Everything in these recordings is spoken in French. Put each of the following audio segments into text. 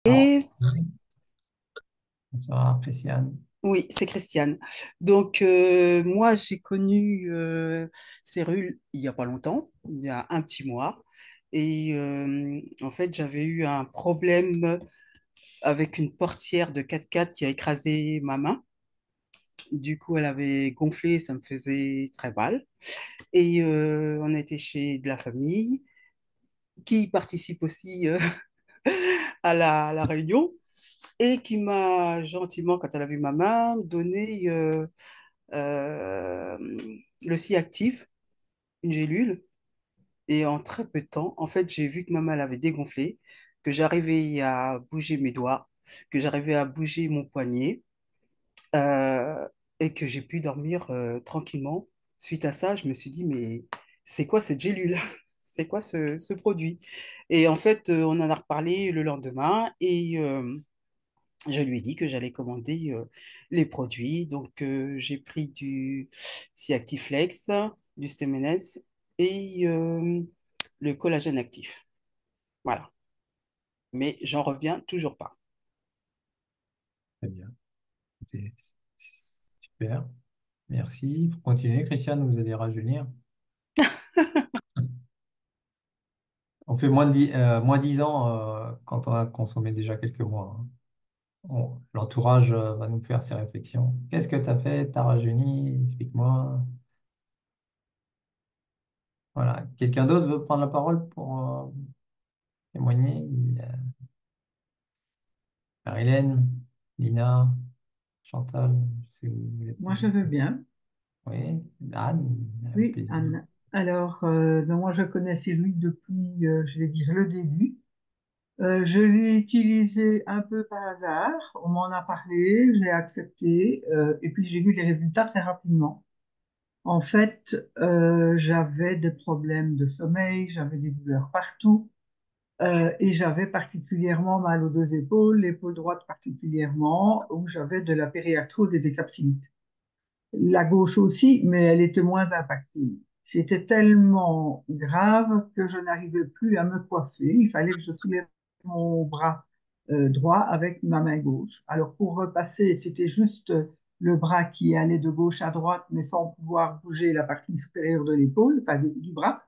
Alors, Et bonsoir, Christiane. oui, c'est Christiane. Donc, moi, j'ai connu Cyril il n'y a pas longtemps, il y a un petit mois. Et en fait, j'avais eu un problème avec une portière de 4x4 qui a écrasé ma main. Du coup, elle avait gonflé, ça me faisait très mal. Et on était chez de la famille qui participe aussi à la réunion et qui m'a gentiment, quand elle a vu ma main, donné euh, le C-Active, une gélule. Et en très peu de temps, en fait, j'ai vu que ma main elle avait dégonflé, que j'arrivais à bouger mes doigts, que j'arrivais à bouger mon poignet euh, et que j'ai pu dormir tranquillement. Suite à ça, je me suis dit, mais c'est quoi cette gélule? C'est quoi ce produit? Et en fait, on en a reparlé le lendemain et je lui ai dit que j'allais commander les produits. Donc, j'ai pris du C-Actiflex, du Stemness et le collagène actif. Voilà. Mais j'en reviens toujours pas. Très bien. C'est super. Merci. Pour continuer, Christiane, vous allez rajeunir. On fait moins 10 ans quand on a consommé déjà quelques mois, hein. L'entourage va nous faire ses réflexions. Qu'est-ce que tu as fait? T'as rajeuni? Explique-moi. Voilà. Quelqu'un d'autre veut prendre la parole pour témoigner? Marilène, Lina, Chantal, je sais que vous êtes... Moi, je veux bien. Oui, Anne, avec Oui, plaisir. Anne. Alors, ben, moi, je connais Cyril depuis, je vais dire, le début. Je l'ai utilisé un peu par hasard. On m'en a parlé, j'ai accepté, et puis j'ai vu les résultats très rapidement. En fait, j'avais des problèmes de sommeil, j'avais des douleurs partout, et j'avais particulièrement mal aux deux épaules, l'épaule droite particulièrement, où j'avais de la périarthrose et des capsulites. La gauche aussi, mais elle était moins impactée. C'était tellement grave que je n'arrivais plus à me coiffer. Il fallait que je soulève mon bras droit avec ma main gauche. Alors pour repasser, c'était juste le bras qui allait de gauche à droite, mais sans pouvoir bouger la partie supérieure de l'épaule, enfin du bras.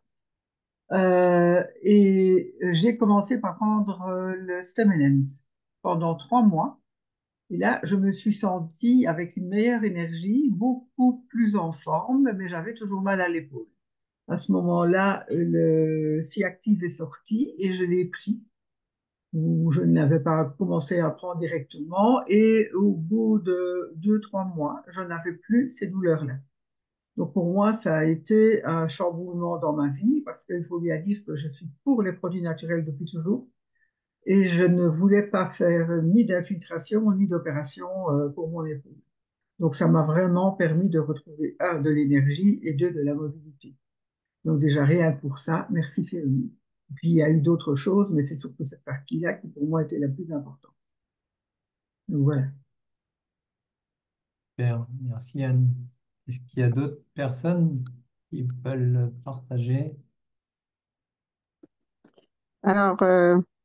Et j'ai commencé par prendre le Stemmenens pendant 3 mois. Et là, je me suis sentie avec une meilleure énergie, beaucoup plus en forme, mais j'avais toujours mal à l'épaule. À ce moment-là, le C-Active est sorti et je l'ai pris, où je n'avais pas commencé à prendre directement. Et au bout de 2, 3 mois, je n'avais plus ces douleurs-là. Donc pour moi, ça a été un chamboulement dans ma vie, parce qu'il faut bien dire que je suis pour les produits naturels depuis toujours. Et je ne voulais pas faire ni d'infiltration ni d'opération pour mon épaule. Donc, ça m'a vraiment permis de retrouver, un, de l'énergie et deux, de la mobilité. Donc, déjà, rien que pour ça, merci Céline. Puis, il y a eu d'autres choses, mais c'est surtout cette partie-là qui, pour moi, était la plus importante. Donc, voilà. Super, merci Anne. Est-ce qu'il y a d'autres personnes qui veulent partager? Alors,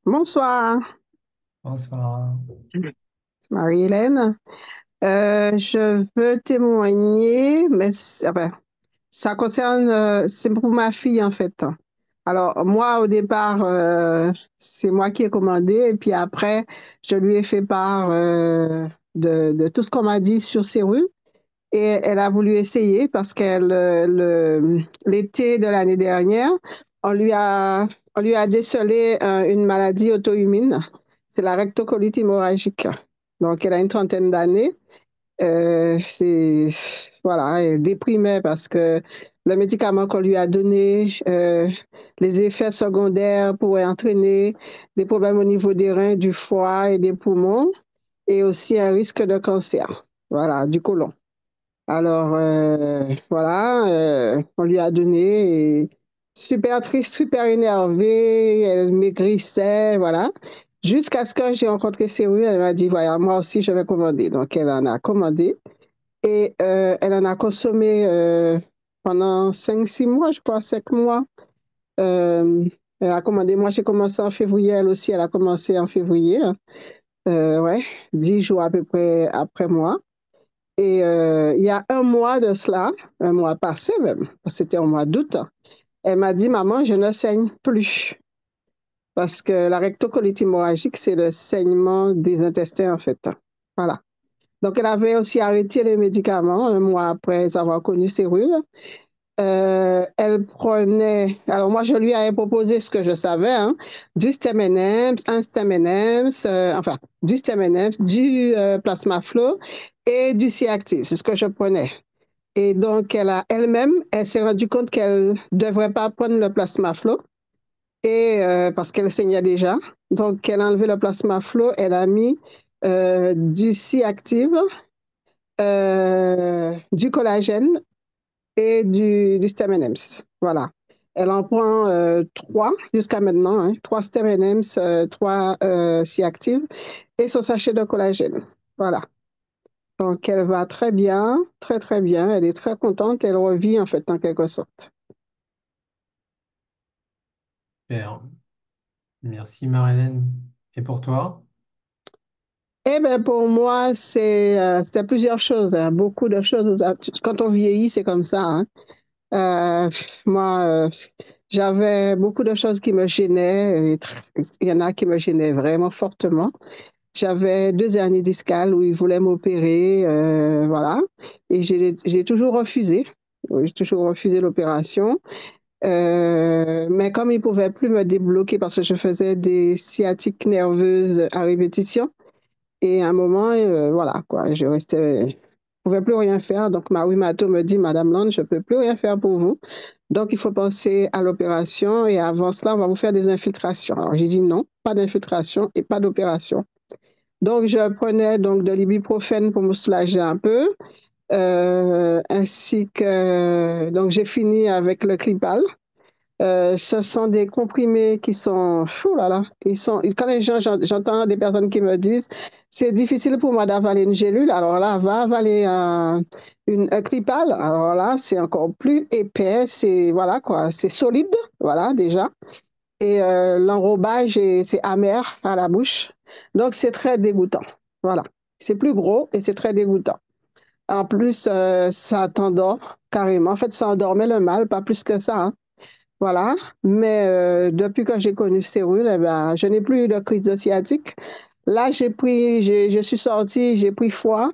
bonsoir, Bonsoir. Marie-Hélène. Je veux témoigner, mais enfin, ça concerne, c'est pour ma fille en fait. Alors, moi, au départ, c'est moi qui ai commandé, et puis après, je lui ai fait part de tout ce qu'on m'a dit sur ces rues. Et elle a voulu essayer parce qu'elle, l'été de l'année dernière, on lui a, on lui a décelé une maladie auto-immune. C'est la rectocolite hémorragique. Donc, elle a une trentaine d'années. Voilà, elle déprimait parce que le médicament qu'on lui a donné, les effets secondaires pourraient entraîner des problèmes au niveau des reins, du foie et des poumons, et aussi un risque de cancer, voilà, du côlon. Alors, voilà, on lui a donné, et super triste, super énervée, elle maigrissait, voilà. Jusqu'à ce que j'ai rencontré Cyril, elle m'a dit, voilà, moi aussi, je vais commander. Donc, elle en a commandé et elle en a consommé pendant 5, 6 mois, je crois, 5 mois. Euh, Elle a commandé, moi j'ai commencé en février, elle aussi, elle a commencé en février. Ouais, 10 jours à peu près après moi. Et il y a un mois de cela, un mois passé même, c'était au mois d'août, elle m'a dit, maman, je ne saigne plus. Parce que la rectocolite hémorragique, c'est le saignement des intestins, en fait. Voilà. Donc, elle avait aussi arrêté les médicaments un mois après avoir connu Cyril. Elle prenait, alors moi je lui avais proposé ce que je savais, hein, du Stem&M's, un Stem&M's, enfin du Stem&M's, du Plasmaflow et du C-Active, c'est ce que je prenais. Et donc elle-même, elle s'est rendue compte qu'elle ne devrait pas prendre le Plasmaflow et parce qu'elle saignait déjà. Donc elle a enlevé le Plasmaflow, elle a mis du C-Active, du collagène et du Stem M&M's. Voilà. Elle en prend trois jusqu'à maintenant, hein, trois Stem M&M's, trois C-Active et son sachet de collagène. Voilà. Donc, elle va très bien, très, très bien. Elle est très contente. Elle revit, en fait, en quelque sorte. Super. Merci Marie-Hélène. Et pour toi? Eh bien, pour moi, c'était plusieurs choses, hein, beaucoup de choses. Quand on vieillit, c'est comme ça, hein. Moi, j'avais beaucoup de choses qui me gênaient. Il y en a qui me gênaient vraiment fortement. J'avais 2 hernies discales où ils voulaient m'opérer, voilà. Et j'ai toujours refusé. Oui, j'ai toujours refusé l'opération. Mais comme ils ne pouvaient plus me débloquer parce que je faisais des sciatiques nerveuses à répétition, et à un moment, voilà, quoi, je restais, je pouvais plus rien faire. Donc, ma rhumato me dit, Madame Land, je ne peux plus rien faire pour vous. Donc, il faut penser à l'opération et avant cela, on va vous faire des infiltrations. Alors, j'ai dit non, pas d'infiltration et pas d'opération. Donc, je prenais donc de l'ibuprofène pour me soulager un peu, ainsi que, donc, j'ai fini avec le Clipal. Ce sont des comprimés qui sont, fou là là, quand les gens, j'entends des personnes qui me disent, c'est difficile pour moi d'avaler une gélule, alors là, va avaler un Clipal, alors là, c'est encore plus épais, c'est, voilà quoi, c'est solide, voilà, déjà, et l'enrobage, c'est amer à la bouche, donc c'est très dégoûtant, voilà, c'est plus gros et c'est très dégoûtant. En plus, ça t'endort carrément, en fait, ça endormait le mal, pas plus que ça, hein. Voilà, mais depuis que j'ai connu Cyril, eh ben, je n'ai plus eu de crise de sciatique. Là, je suis sortie, j'ai pris foi.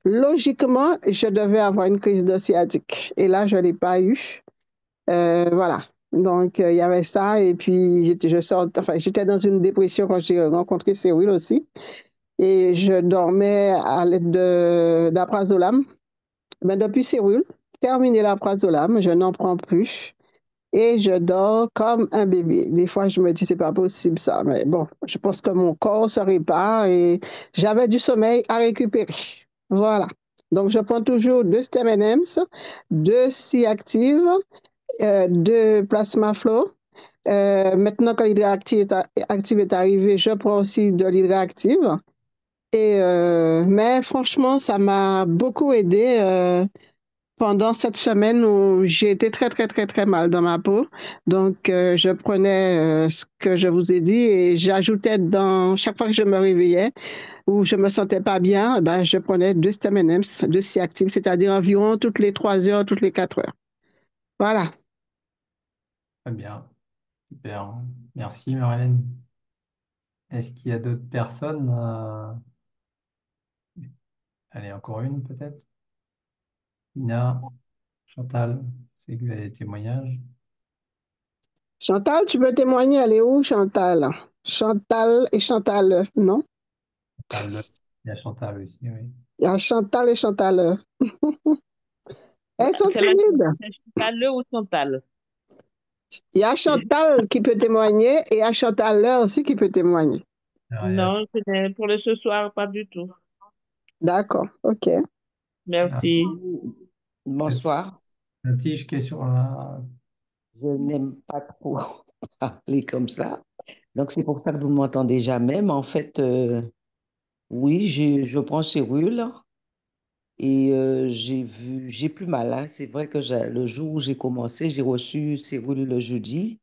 Logiquement, je devais avoir une crise de sciatique. Et là, je ne l'ai pas eu. Voilà. Donc, il y avait ça. Et puis, enfin, j'étais dans une dépression quand j'ai rencontré Cyril aussi. Et je dormais à l'aide d'aprazolam. Mais depuis Cyril, terminé l'aprazolam, je n'en prends plus et je dors comme un bébé. Des fois, je me dis, c'est pas possible ça, mais bon, je pense que mon corps se répare et j'avais du sommeil à récupérer. Voilà. Donc, je prends toujours deux Stem M&M's, deux C-Active, deux Plasma Flow. Maintenant que active est arrivé, je prends aussi de l'hydréactive. Et, mais franchement, ça m'a beaucoup aidé. Pendant cette semaine où j'ai été très, très, très, très mal dans ma peau. Donc, je prenais ce que je vous ai dit et j'ajoutais dans chaque fois que je me réveillais ou je me sentais pas bien, ben, je prenais deux Stem M&M's, deux C-Active, c'est-à-dire environ toutes les 3 heures, toutes les 4 heures. Voilà. Très bien. Super. Merci Marie-Hélène. Est-ce qu'il y a d'autres personnes? Allez, encore une peut-être? Ina, Chantal, c'est que vous avez des témoignages. Chantal, tu peux témoigner, elle est où, Chantal? Chantal et Chantal, non? Chantal, il y a Chantal aussi, oui. Il y a Chantal et Chantal. Elles sont C'est la timides. c'est Chantal ou Chantal? Il y a Chantal qui peut témoigner et il y a Chantal aussi qui peut témoigner. Alors, Non, pour le ce soir, pas du tout. D'accord, ok. ah, Merci. Bonsoir. la tige qui est sur la... Je n'aime pas trop parler comme ça. Donc, c'est pour ça que vous ne m'entendez jamais. Mais en fait, oui, je prends Cérule et j'ai plus mal, hein. C'est vrai que le jour où j'ai commencé, j'ai reçu Cérule le jeudi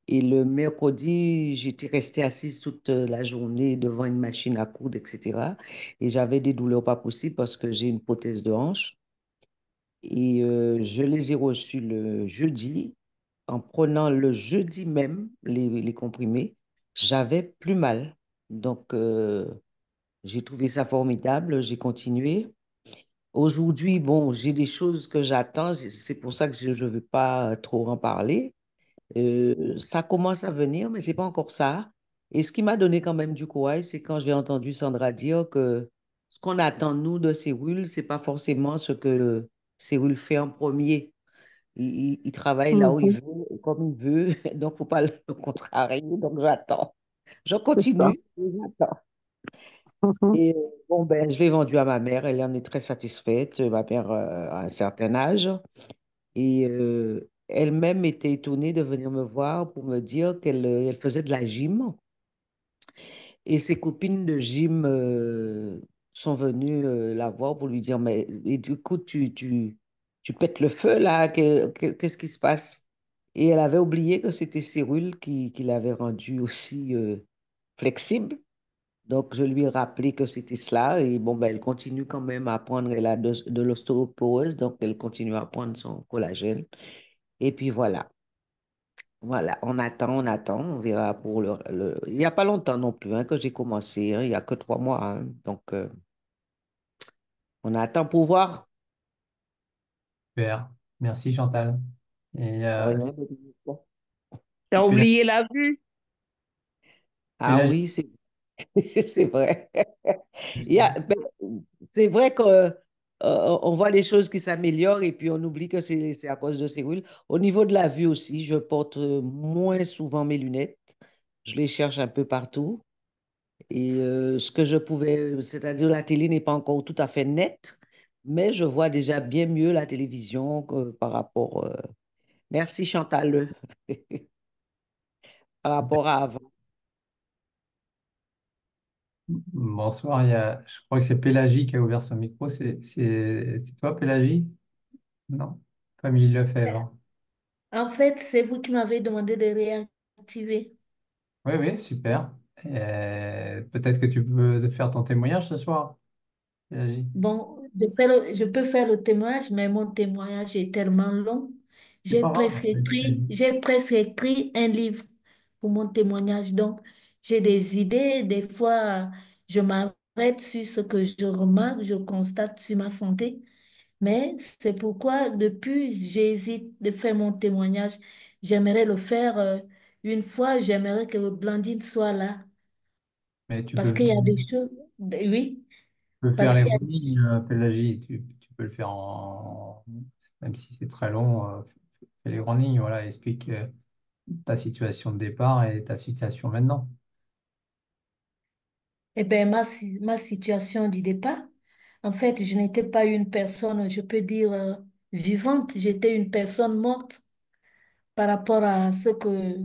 Et le mercredi, j'étais restée assise toute la journée devant une machine à coudre, etc. Et j'avais des douleurs pas possibles parce que j'ai une prothèse de hanche. Et je les ai reçus le jeudi. En prenant le jeudi même les comprimés, j'avais plus mal. Donc, j'ai trouvé ça formidable. J'ai continué. Aujourd'hui, bon, j'ai des choses que j'attends. C'est pour ça que je ne veux pas trop en parler. Ça commence à venir, mais c'est pas encore ça. Et ce qui m'a donné quand même du courage, c'est quand j'ai entendu Sandra dire que ce qu'on attend, nous, de Cyril, c'est pas forcément ce que Cyril fait en premier. Il travaille là où il Mhm. veut, comme il veut, donc faut pas le contrarier, donc j'attends. Je C'est ça. continue, j'attends. Mhm. Et bon, ben, je l'ai vendu à ma mère, elle en est très satisfaite. Ma mère a un certain âge. Et elle-même était étonnée de venir me voir pour me dire qu'elle faisait de la gym. Et ses copines de gym sont venues la voir pour lui dire, mais et du coup, tu pètes le feu là, qu'est-ce qui se passe? Et elle avait oublié que c'était Cyril qui l'avait rendue aussi flexible. Donc, je lui ai rappelé que c'était cela. Et bon, ben, elle continue quand même à prendre, elle a de l'ostéoporose, donc elle continue à prendre son collagène. Et puis voilà. Voilà, on attend, on verra pour Il n'y a pas longtemps non plus hein, que j'ai commencé, hein, il n'y a que 3 mois. Hein. Donc, on attend pour voir. Super. Merci Chantal. Et Rien c'est de nouveau. c'est T'as oublié la vue? Ah Pélagie. oui, c'est c'est vrai. Ben, c'est vrai qu'on on voit les choses qui s'améliorent et puis on oublie que c'est à cause de ces huiles. Au niveau de la vue aussi, je porte moins souvent mes lunettes. Je les cherche un peu partout. Et ce que je pouvais, c'est-à-dire la télé n'est pas encore tout à fait nette, mais je vois déjà bien mieux la télévision que par rapport. Merci Chantal, par rapport à avant. Bonsoir, je crois que c'est Pélagie qui a ouvert son micro. C'est toi, Pélagie? Non, Camille Lefebvre. En fait, c'est vous qui m'avez demandé de réactiver. Oui, oui, super. Peut-être que tu peux faire ton témoignage ce soir, Pélagie. Bon, je peux faire le témoignage, mais mon témoignage est tellement long. C'est pas grave. Vas-y. J'ai presque écrit un livre pour mon témoignage. Donc, j'ai des idées. Des fois, je m'arrête sur ce que je remarque, je constate sur ma santé. Mais c'est pourquoi, depuis, j'hésite de faire mon témoignage. J'aimerais le faire une fois. J'aimerais que Blandine soit là. Mais tu Parce qu'il y a des choses, oui, peux faire parce les qu'il y a running, Pélagie. Tu peux le faire même si c'est très long, fais les running, voilà, explique ta situation de départ et ta situation maintenant. eh ben, ma situation du départ, en fait, je n'étais pas une personne, je peux dire, vivante, j'étais une personne morte par rapport à ce que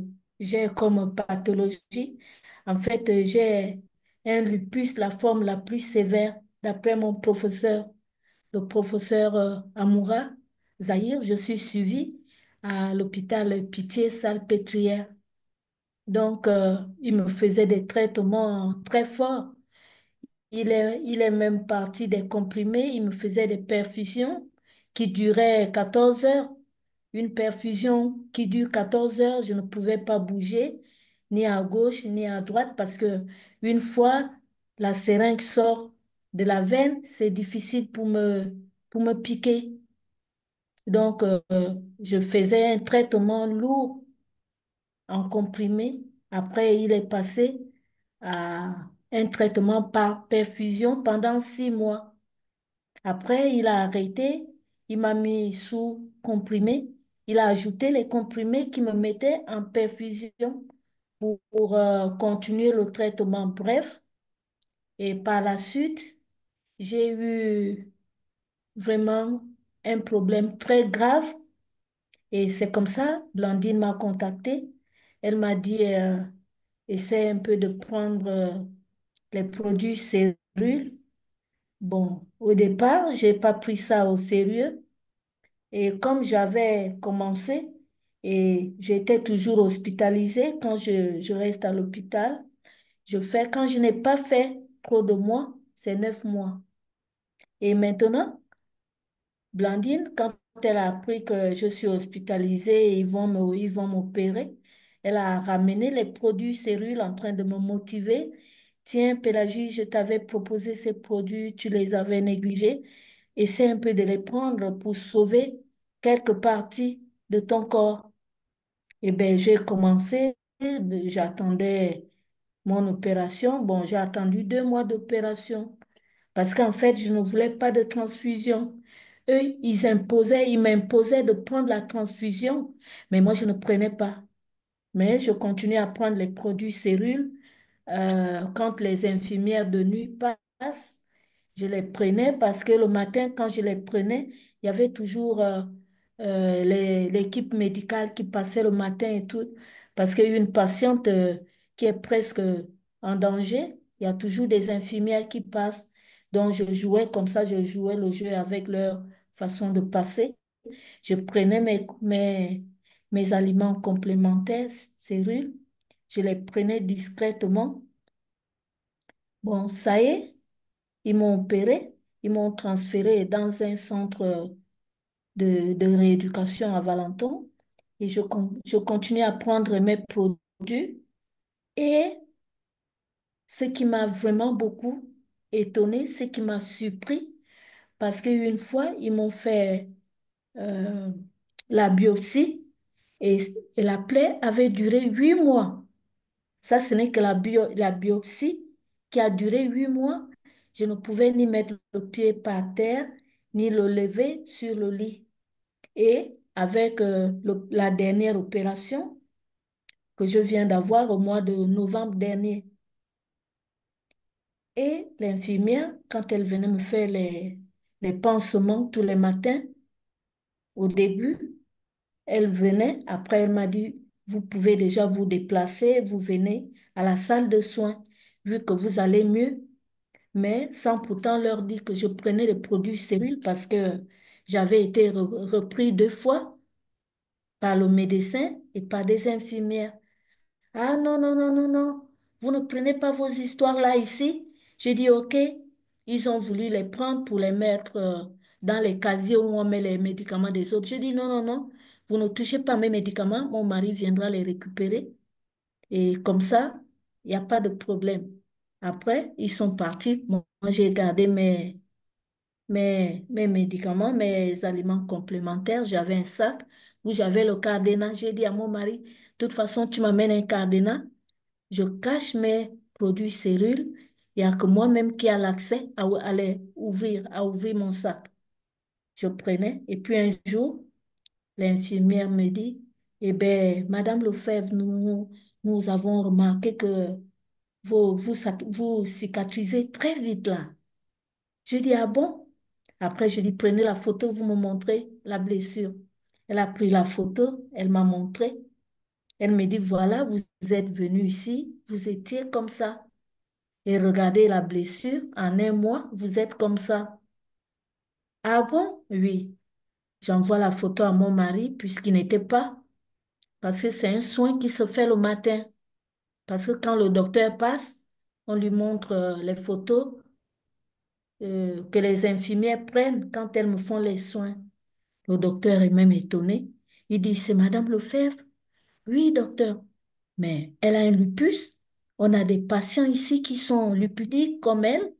j'ai comme pathologie. En fait, j'ai un lupus, la forme la plus sévère, d'après mon professeur, le professeur Amoura Zahir. Je suis suivie à l'hôpital Pitié-Salpêtrière. Donc, il me faisait des traitements très forts. Il est même parti des comprimés. Il me faisait des perfusions qui duraient 14 heures. Une perfusion qui dure 14 heures, je ne pouvais pas bouger, ni à gauche, ni à droite, parce que une fois la seringue sort de la veine, c'est difficile pour me piquer. Donc, je faisais un traitement lourd en comprimé. Après, il est passé à un traitement par perfusion pendant 6 mois. Après, il a arrêté, il m'a mis sous comprimé. Il a ajouté les comprimés qui me mettaient en perfusion pour continuer le traitement. Bref, et par la suite, j'ai eu vraiment un problème très grave. Et c'est comme ça, Blandine m'a contactée. Elle m'a dit, essaie un peu de prendre les produits sérieux. Bon, au départ, j'ai pas pris ça au sérieux. Et comme j'avais commencé, Et j'étais toujours hospitalisée. Quand je reste à l'hôpital, quand je n'ai pas fait trop de mois, c'est 9 mois. Et maintenant, Blandine, quand elle a appris que je suis hospitalisée et ils vont m'opérer, elle a ramené les produits sérieux en train de me motiver. Tiens, Pélagie, je t'avais proposé ces produits, tu les avais négligés. Essaie un peu de les prendre pour sauver quelques parties de ton corps. Eh bien, j'ai commencé, j'attendais mon opération. Bon, j'ai attendu 2 mois d'opération parce qu'en fait, je ne voulais pas de transfusion. Eux, ils m'imposaient de prendre la transfusion, mais moi, je ne prenais pas. Mais je continuais à prendre les produits sériles. Quand les infirmières de nuit passent, je les prenais parce que le matin, quand je les prenais, il y avait toujours l'équipe médicale qui passait le matin et tout. Parce qu'une patiente qui est presque en danger, il y a toujours des infirmières qui passent. Donc, je jouais comme ça, je jouais le jeu avec leur façon de passer. Je prenais mes aliments complémentaires, cellules, je les prenais discrètement. Bon, ça y est, ils m'ont opéré, ils m'ont transféré dans un centre de rééducation à Valenton et je continue à prendre mes produits. Et ce qui m'a vraiment beaucoup étonnée, ce qui m'a surpris, parce qu'une fois, ils m'ont fait euh, la biopsie et, et la plaie avait duré 8 mois. Ça, ce n'est que la biopsie qui a duré 8 mois. Je ne pouvais ni mettre le pied par terre, ni le lever sur le lit. Et avec la dernière opération que je viens d'avoir au mois de novembre dernier, et l'infirmière, quand elle venait me faire les pansements tous les matins, au début, elle venait, après elle m'a dit, vous pouvez déjà vous déplacer, vous venez à la salle de soins, vu que vous allez mieux, mais sans pourtant leur dire que je prenais les produits stériles parce que j'avais été repris 2 fois par le médecin et par des infirmières. Ah non, non, non, non, non, vous ne prenez pas vos histoires là ici. J'ai dit OK, ils ont voulu les prendre pour les mettre dans les casiers où on met les médicaments des autres. J'ai dit non, non, non, vous ne touchez pas mes médicaments, mon mari viendra les récupérer. Et comme ça, il n'y a pas de problème. Après, ils sont partis. Moi, j'ai gardé mes médicaments, mes aliments complémentaires. J'avais un sac où j'avais le cadenas. J'ai dit à mon mari, de toute façon, tu m'amènes un cadenas, je cache mes produits cellules. Il n'y a que moi-même qui a l'accès à ouvrir mon sac. Je prenais. Et puis un jour, l'infirmière me dit, eh bien, Madame Lefebvre, nous avons remarqué que vous cicatrisez très vite là. Je dis, ah bon? Après, je dis, prenez la photo, vous me montrez la blessure. Elle a pris la photo, elle m'a montré. Elle me dit, voilà, vous êtes venu ici, vous étiez comme ça. Et regardez la blessure, en un mois, vous êtes comme ça. Ah bon? Oui. J'envoie la photo à mon mari puisqu'il n'était pas, parce que c'est un soin qui se fait le matin. Parce que quand le docteur passe, on lui montre les photos que les infirmières prennent quand elles me font les soins. Le docteur est même étonné. Il dit, c'est Madame Lefebvre. Oui, docteur. Mais elle a un lupus. On a des patients ici qui sont lupudiques comme elle.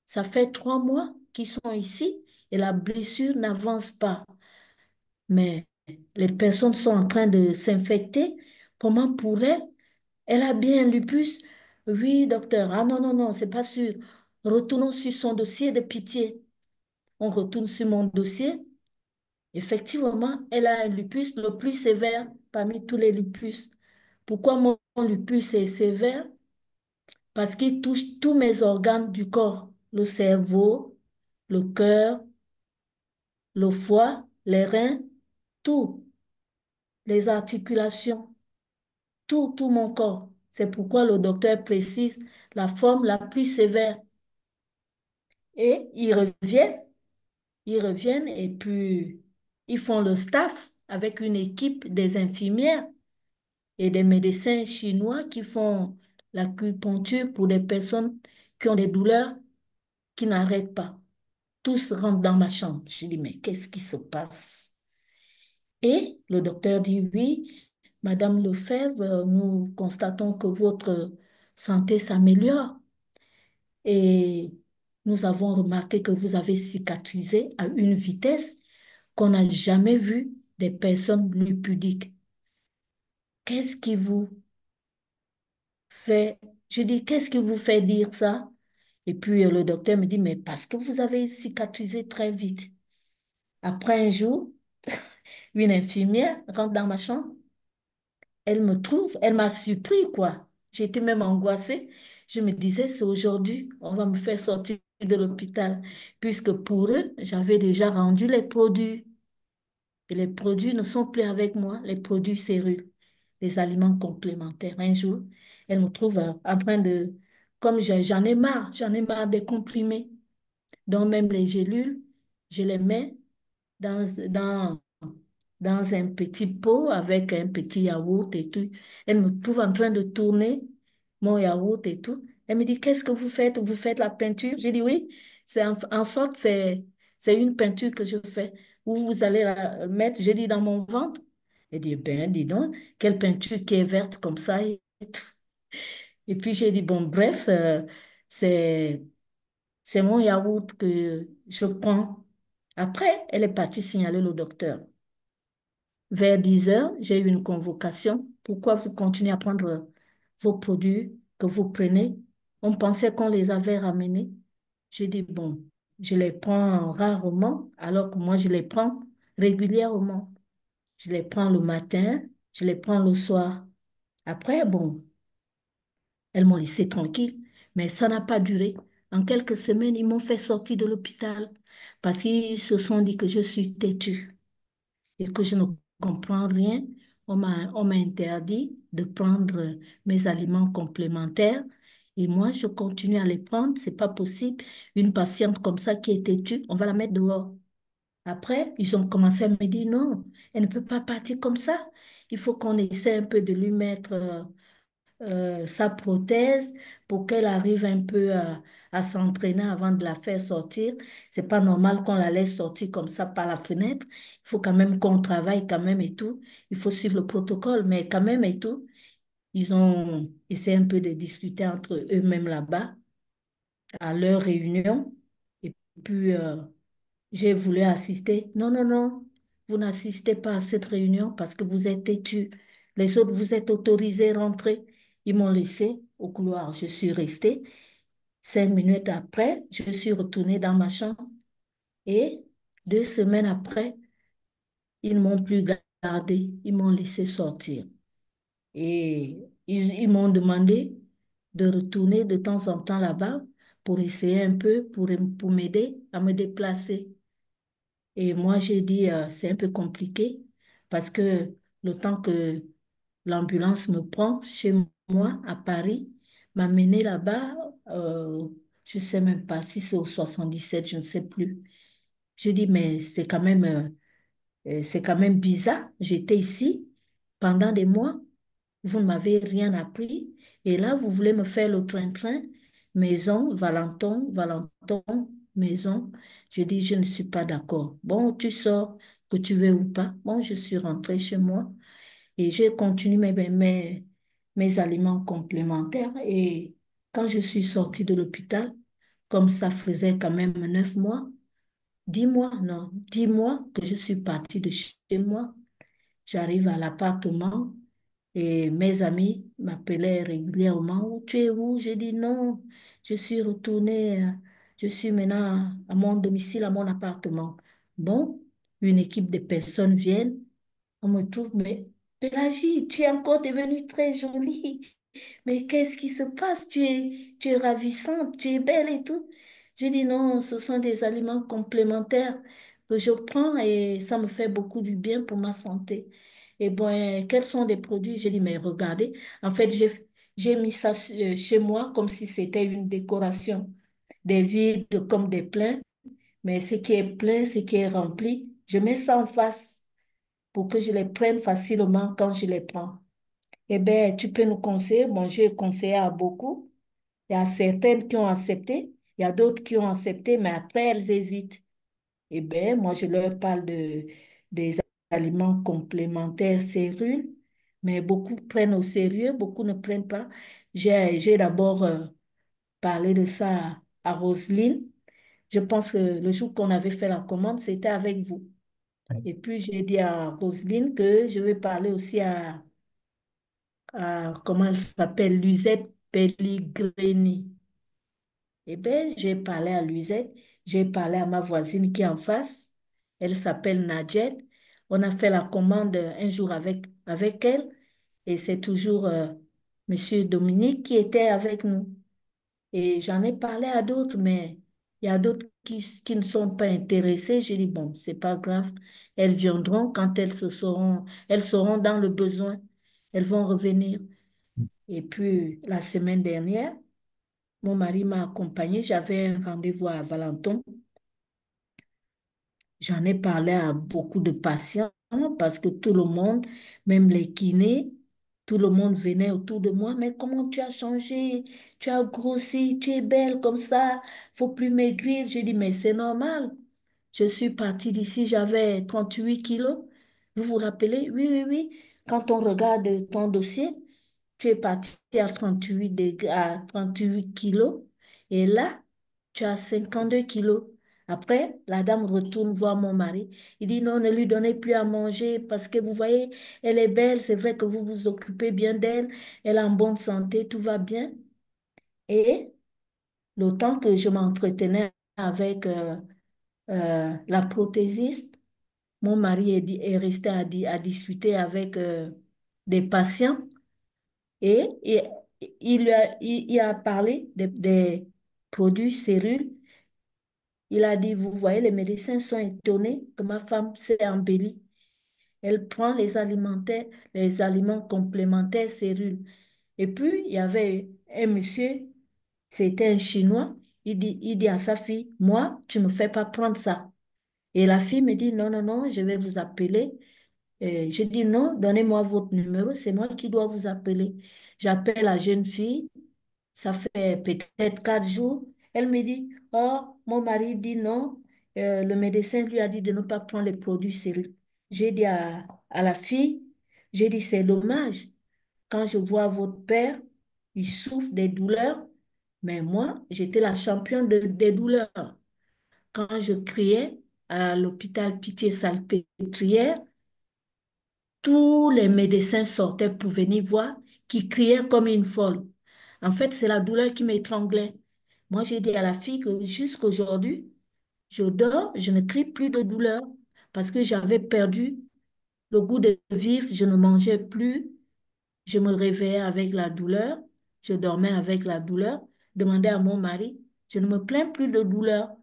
Ça fait 3 mois qu'ils sont ici et la blessure n'avance pas. Mais les personnes sont en train de s'infecter. Comment pourrait elle a bien un lupus? Oui, docteur. Ah non, non, non, c'est pas sûr. Retournons sur son dossier de pitié. On retourne sur mon dossier. Effectivement, elle a un lupus le plus sévère parmi tous les lupus. Pourquoi mon lupus est sévère? Parce qu'il touche tous mes organes du corps, le cerveau, le cœur, le foie, les reins, tout, les articulations, tout mon corps. C'est pourquoi le docteur précise la forme la plus sévère. Et ils reviennent et puis ils font le staff avec une équipe des infirmières et des médecins chinois qui font l'acupuncture pour des personnes qui ont des douleurs qui n'arrêtent pas. Tous rentrent dans ma chambre. Je dis, mais qu'est-ce qui se passe? Et le docteur dit, oui, Madame Lefebvre, nous constatons que votre santé s'améliore et nous avons remarqué que vous avez cicatrisé à une vitesse qu'on n'a jamais vue des personnes lipidiques. Qu'est-ce qui vous fait, je dis, qu'est-ce qui vous fait dire ça? Et puis le docteur me dit, mais parce que vous avez cicatrisé très vite. Après un jour, une infirmière rentre dans ma chambre, elle me trouve, elle m'a surpris, quoi. J'étais même angoissée. Je me disais, c'est aujourd'hui, on va me faire sortir de l'hôpital, puisque pour eux, j'avais déjà rendu les produits. Et les produits ne sont plus avec moi, les produits cellules, les aliments complémentaires. Un jour, elle me trouve en train de, comme j'en ai marre des comprimés, donc même les gélules, je les mets dans, dans dans un petit pot avec un petit yaourt et tout. Elle me trouve en train de tourner mon yaourt et tout. Elle me dit, qu'est-ce que vous faites? Vous faites la peinture? J'ai dit, oui, en sorte, c'est une peinture que je fais. Où vous allez la mettre? J'ai dit, dans mon ventre. Elle dit, ben, dis donc, quelle peinture qui est verte comme ça et tout. Et puis j'ai dit, bon, bref, c'est, c'est mon yaourt que je prends. Après, elle est partie signaler le docteur. Vers 10 heures, j'ai eu une convocation. Pourquoi vous continuez à prendre vos produits que vous prenez? On pensait qu'on les avait ramenés. J'ai dit, bon, je les prends rarement, alors que moi, je les prends régulièrement. Je les prends le matin, je les prends le soir. Après, bon, elles m'ont laissé tranquille, mais ça n'a pas duré. En quelques semaines, ils m'ont fait sortir de l'hôpital parce qu'ils se sont dit que je suis têtue et que je ne comprends rien. On m'a interdit de prendre mes aliments complémentaires et moi, je continue à les prendre. C'est pas possible. Une patiente comme ça qui est têtue, on va la mettre dehors. Après, ils ont commencé à me dire non, elle ne peut pas partir comme ça. Il faut qu'on essaie un peu de lui mettre sa prothèse pour qu'elle arrive un peu à s'entraîner avant de la faire sortir. C'est pas normal qu'on la laisse sortir comme ça par la fenêtre. Il faut quand même qu'on travaille quand même et tout. Il faut suivre le protocole, mais quand même et tout. Ils ont essayé un peu de discuter entre eux-mêmes là-bas à leur réunion. Et puis, j'ai voulu assister. Non, non, non, vous n'assistez pas à cette réunion parce que vous êtes têtus. Les autres, vous êtes autorisés à rentrer. Ils m'ont laissé au couloir. Je suis restée. 5 minutes après, je suis retournée dans ma chambre. Et 2 semaines après, ils ne m'ont plus gardée. Ils m'ont laissé sortir. Et ils m'ont demandé de retourner de temps en temps là-bas pour essayer un peu, pour m'aider à me déplacer. Et moi, j'ai dit, c'est un peu compliqué parce que le temps que l'ambulance me prend chez moi à Paris, m'amener là-bas, je ne sais même pas si c'est au 77, je ne sais plus. J'ai dit, mais c'est quand même bizarre. J'étais ici pendant des mois, vous ne m'avez rien appris. Et là, vous voulez me faire le train-train, maison, Valenton, Valenton, maison. Je dis, je ne suis pas d'accord. Bon, tu sors, que tu veux ou pas. Bon, je suis rentrée chez moi et j'ai continué mes aliments complémentaires. Et quand je suis sortie de l'hôpital, comme ça faisait quand même 9 mois, 10 mois, non, 10 mois que je suis partie de chez moi, j'arrive à l'appartement et mes amis m'appelaient régulièrement. Où tu es où? J'ai dit non, je suis retournée, je suis maintenant à mon domicile, à mon appartement. Bon, une équipe de personnes viennent, on me trouve, mais Pélagie, tu es encore devenue très jolie. Mais qu'est-ce qui se passe? Tu es ravissante, tu es belle et tout. J'ai dit non, ce sont des aliments complémentaires que je prends et ça me fait beaucoup du bien pour ma santé. Et bon, quels sont les produits? J'ai dit, mais regardez, en fait, j'ai mis ça chez moi comme si c'était une décoration. Des vides comme des pleins, mais ce qui est plein, ce qui est rempli, je mets ça en face. pour que je les prenne facilement quand je les prends. Eh bien, tu peux nous conseiller. Bon, j'ai conseillé à beaucoup. Il y a certaines qui ont accepté, il y a d'autres qui ont accepté, mais après, elles hésitent. Eh bien, moi, je leur parle des aliments complémentaires cellules, mais beaucoup prennent au sérieux, beaucoup ne prennent pas. J'ai d'abord parlé de ça à Roselyne. Je pense que le jour qu'on avait fait la commande, c'était avec vous. Oui. Et puis, j'ai dit à Roselyne que je vais parler aussi comment elle s'appelle, Lisette Pellegrini. Eh bien, j'ai parlé à Luisette, j'ai parlé à ma voisine qui est en face. Elle s'appelle Nadjet. On a fait la commande un jour avec elle et c'est toujours Monsieur Dominique qui était avec nous. Et j'en ai parlé à d'autres, mais il y a d'autres qui ne sont pas intéressés. J'ai dit, bon, c'est pas grave. Elles viendront quand elles seront dans le besoin. Elles vont revenir. Et puis, la semaine dernière, mon mari m'a accompagnée. J'avais un rendez-vous à Valenton. J'en ai parlé à beaucoup de patients parce que tout le monde, même les kinés, tout le monde venait autour de moi. Mais comment tu as changé? Tu as grossi, tu es belle comme ça. Faut plus maigrir. J'ai dit, mais c'est normal. Je suis partie d'ici, j'avais 38 kilos. Vous vous rappelez? Oui, oui, oui. Quand on regarde ton dossier, tu es parti à 38 kilos et là, tu as 52 kilos. Après, la dame retourne voir mon mari. Il dit non, ne lui donnez plus à manger parce que vous voyez, elle est belle, c'est vrai que vous vous occupez bien d'elle, elle est en bonne santé, tout va bien. Et le temps que je m'entretenais avec la prothésiste, mon mari est resté à discuter avec des patients. Et il a parlé des produits cellules. Il a dit, vous voyez, les médecins sont étonnés que ma femme s'est embellie. Elle prend les aliments complémentaires cellules. Et puis, il y avait un monsieur, c'était un Chinois, il dit à sa fille, moi, tu ne me fais pas prendre ça. Et la fille me dit, non, non, non, je vais vous appeler. Je dis non, donnez-moi votre numéro, c'est moi qui dois vous appeler. J'appelle la jeune fille, ça fait peut-être 4 jours. Elle me dit, oh, mon mari dit non, le médecin lui a dit de ne pas prendre les produits sérieux. J'ai dit à la fille, j'ai dit, c'est dommage, quand je vois votre père, il souffre des douleurs, mais moi, j'étais la championne des douleurs. Quand je criais à l'hôpital Pitié-Salpêtrière, tous les médecins sortaient pour venir voir, qui criaient comme une folle. En fait, c'est la douleur qui m'étranglait. Moi, j'ai dit à la fille que jusqu'aujourd'hui, je dors, je ne crie plus de douleur parce que j'avais perdu le goût de vivre, je ne mangeais plus, je me réveillais avec la douleur, je dormais avec la douleur, demandais à mon mari, je ne me plains plus de douleur.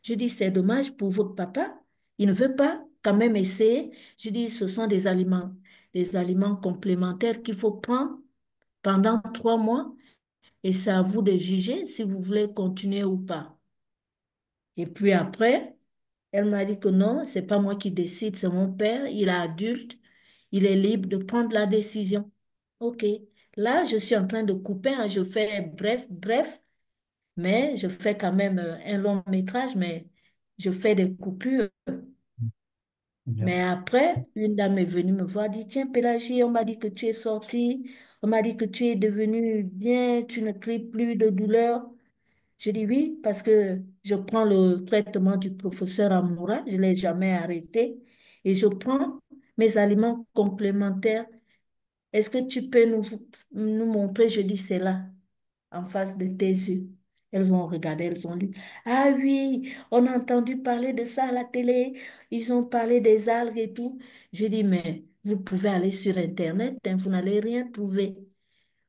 Je dis, c'est dommage pour votre papa. Il ne veut pas quand même essayer. Je dis, ce sont des aliments complémentaires qu'il faut prendre pendant 3 mois et c'est à vous de juger si vous voulez continuer ou pas. Et puis après, elle m'a dit que non, c'est pas moi qui décide, c'est mon père, il est adulte, il est libre de prendre la décision. OK. Là, je suis en train de couper, hein, je fais bref, bref, mais je fais quand même un long métrage, mais je fais des coupures. Bien. Mais après, une dame est venue me voir, dit, tiens, Pélagie, on m'a dit que tu es sortie, on m'a dit que tu es devenue bien, tu ne cries plus de douleur. Je dis oui, parce que je prends le traitement du professeur Amoura, je ne l'ai jamais arrêté, et je prends mes aliments complémentaires. Est-ce que tu peux nous montrer? Je dis, c'est là en face de tes yeux. Elles ont regardé, elles ont lu. Ah oui, on a entendu parler de ça à la télé. Ils ont parlé des algues et tout. Je dis, mais vous pouvez aller sur Internet, hein, vous n'allez rien trouver.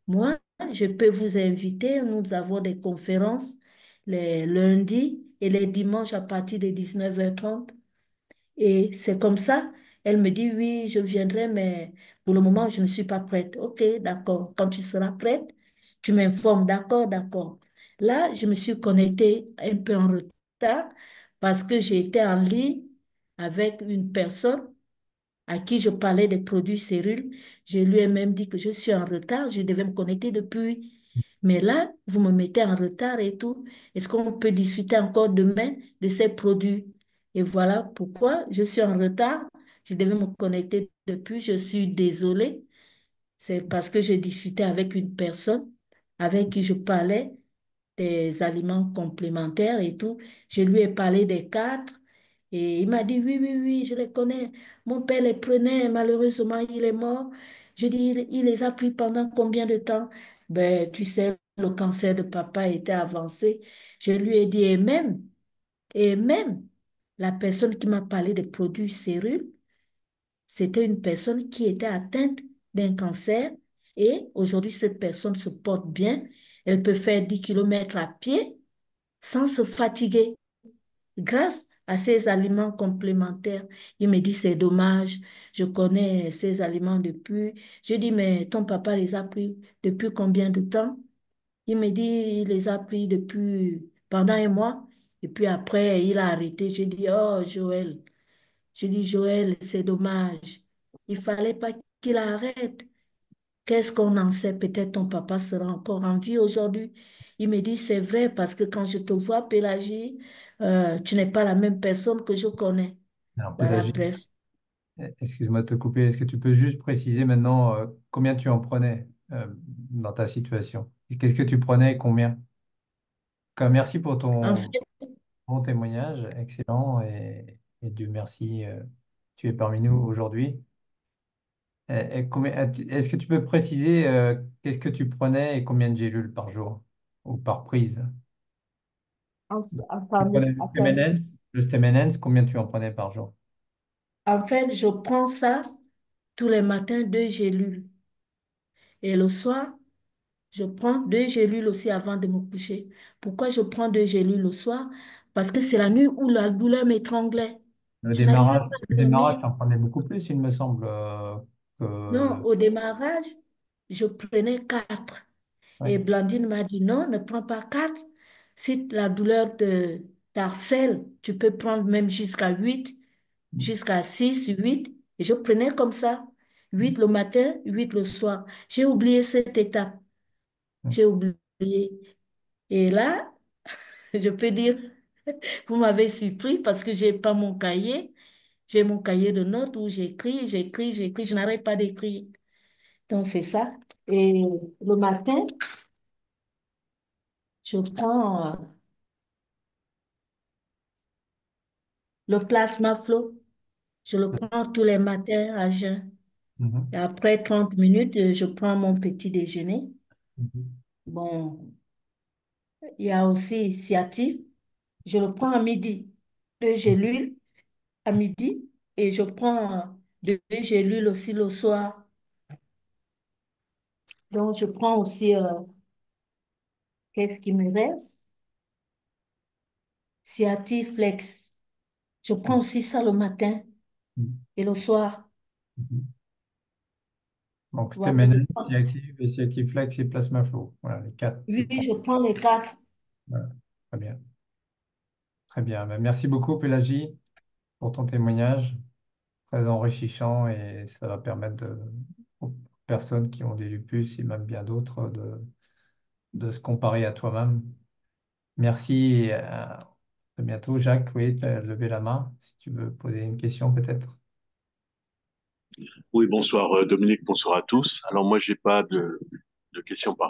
Moi, je peux vous inviter. Nous avons des conférences les lundis et les dimanches à partir de 19h30. Et c'est comme ça. Elle me dit, oui, je viendrai, mais pour le moment, je ne suis pas prête. OK, d'accord. Quand tu seras prête, tu m'informes. D'accord, d'accord. Là, je me suis connectée un peu en retard parce que j'ai été en ligne avec une personne à qui je parlais des produits cellules. Je lui ai même dit que je suis en retard, je devais me connecter depuis. Mais là, vous me mettez en retard et tout. Est-ce qu'on peut discuter encore demain de ces produits? Et voilà pourquoi je suis en retard. Je devais me connecter depuis. Je suis désolée. C'est parce que j'ai discuté avec une personne avec qui je parlais des aliments complémentaires et tout. Je lui ai parlé des quatre et il m'a dit oui, oui, oui, je les connais. Mon père les prenait, malheureusement, il est mort. Je dis, il les a pris pendant combien de temps? Ben, tu sais, le cancer de papa était avancé. Je lui ai dit, et même, la personne qui m'a parlé des produits sérieux, c'était une personne qui était atteinte d'un cancer et aujourd'hui, cette personne se porte bien. Elle peut faire 10 kilomètres à pied sans se fatiguer grâce à ces aliments complémentaires. Il me dit, c'est dommage, je connais ces aliments depuis. Je dis, mais ton papa les a pris depuis combien de temps? Il me dit, il les a pris depuis pendant un mois. Et puis après, il a arrêté. Je dis, oh, Joël. Je dis, Joël, c'est dommage. Il fallait pas qu'il arrête. Qu'est-ce qu'on en sait? Peut-être ton papa sera encore en vie aujourd'hui. Il me dit, c'est vrai, parce que quand je te vois, Pélagie, tu n'es pas la même personne que je connais. Alors, Voilà, Pélagie, bref. excuse-moi de te couper. Est-ce que tu peux juste préciser maintenant combien tu en prenais dans ta situation? Et qu'est-ce que tu prenais et combien? Merci pour En ton fait, bon témoignage, excellent. Et Dieu merci, tu es parmi nous aujourd'hui. Est-ce que tu peux préciser qu'est-ce que tu prenais et combien de gélules par jour ou par prise? Tu attendez, prenais attendez. Le Stemmenens, combien tu en prenais par jour? En fait, je prends ça tous les matins, 2 gélules. Et le soir, je prends 2 gélules aussi avant de me coucher. Pourquoi je prends 2 gélules le soir? Parce que c'est la nuit où la douleur m'étranglait. Je n'arrivais pas Le à dormir. démarrage, tu en prenais beaucoup plus, il me semble, que Non, le... au démarrage, je prenais 4. Ouais. Et Blandine m'a dit non, ne prends pas 4. Si la douleur te t'harcèle, tu peux prendre même jusqu'à 8, jusqu'à 6, 8. Et je prenais comme ça. 8 le matin, 8 le soir. J'ai oublié cette étape. J'ai oublié. Et là, je peux dire, vous m'avez surpris parce que j'ai pas mon cahier. J'ai mon cahier de notes où j'écris, j'écris, j'écris. Je n'arrête pas d'écrire. Donc, c'est ça. Et le matin, je prends le plasma flow. Je le prends tous les matins à jeun. Et Mhm. après 30 minutes, je prends mon petit déjeuner. Mhm. Bon, il y a aussi sciatique. Je le prends à midi. 2 gélules à midi. Et je prends 2 gélules aussi le soir. Donc, je prends aussi, qu'est-ce qui me reste? Flex. Je prends aussi ça le matin Mhm. et le soir. Mhm. Donc, Voilà, Stemmenens, C-Active et C-Active Flex et Plasma Flow. Voilà, les quatre, tu oui, prends. je prends les 4. Voilà. Très bien. Très bien. Ben, merci beaucoup, Pélagie, pour ton témoignage. Très enrichissant et ça va permettre aux personnes qui ont des lupus et même bien d'autres de se comparer à toi-même. Merci et à très bientôt. Jacques, oui, tu as levé la main. Si tu veux poser une question peut-être. Oui, bonsoir Dominique, bonsoir à tous. Alors moi, j'ai pas de questions particulières.